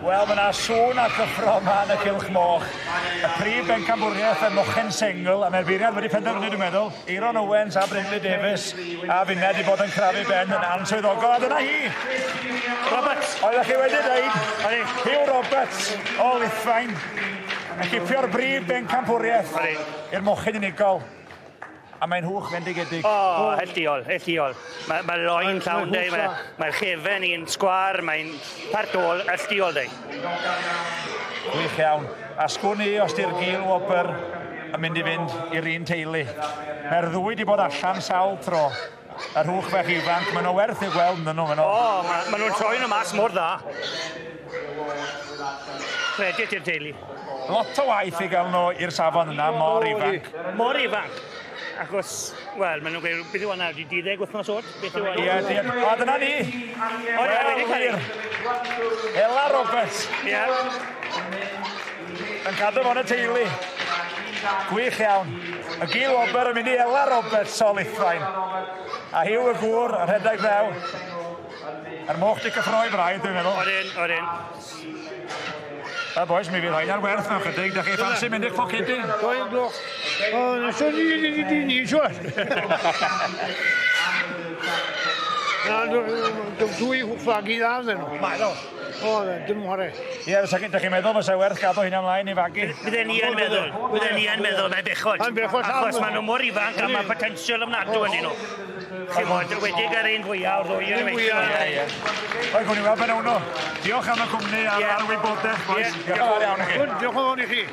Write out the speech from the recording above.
Wel, mae yna sŵn a cyffro yma yn y cylch moch. Y Prif Bencampwriaeth Mochyn Sengl, a mae'r beiriad wedi penderfynu, dwi'n meddwl. Eiron Owens a Brindley Davies, a finne wedi bod yn crafu ben yn answyddogol. A dyna hi! Roberts! Oeddech chi wedi dweud, Hugh Roberts o Lythfaen, yn cipio'r Prif Bencampwriaeth i'r Mochyn unigol. A mae'n hwch fendigedig. O, helldiol. Mae loen llawn deu, mae'r chefen i'n sgwar, mae'n partol helldiol deu. Gwych iawn. A sgwn i os di'r gil wobr yn mynd i fynd i'r un teulu. Mae'r ddwy wedi bod allan sawl tro. Yr hwch fech ifanc, maen nhw werth i'w gweld yn nhw. O, maen nhw'n troi nhw mas mor dda. Credit i'r teulu. Lot o waith i gael nhw i'r safon yna, mor ifanc. Mor ifanc. Achos, wel, maen nhw'n gweud, beth yw hwnna, 12 wythnos oed? Beth yw hwnna? Ie, o, dyna ni. O, ie, wedi cael. Ella Roberts. Ie. Yn cadw fo'n y teulu. Gwych iawn. Y gil wobr yn mynd i Ella Roberts o Lythfaen. A hiw y gŵr, yr rhedeg ddew. Yr moch di cyffroi braidd, dwi'n meddwl. Odyn. A boes, mi fydd rhaid ar werth mewn chydig. Dach chi ffansi mynd i'ch pocedi? Dwi'n gloch. O, nesio ni siwr. Dwi fflagi dda ddyn nhw. Mae nhw. O, dim hore. Ie, dach chi'n meddwl fysa werth gadw hynna ymlaen i fagu? Bydden ni yn meddwl, mae bechod. Achos maen nhw mor ifanc a mae potensial ymnadw yn nhw. Chi'n modd, wedi gael un fwyaf o'r ddwy yn weithio. Oi, gwni weld ben nhw. Diolch am y cwmni a'r wybodaeth, boes. Diolch yn fawr iawn i chi. Diolch yn fawr i chi.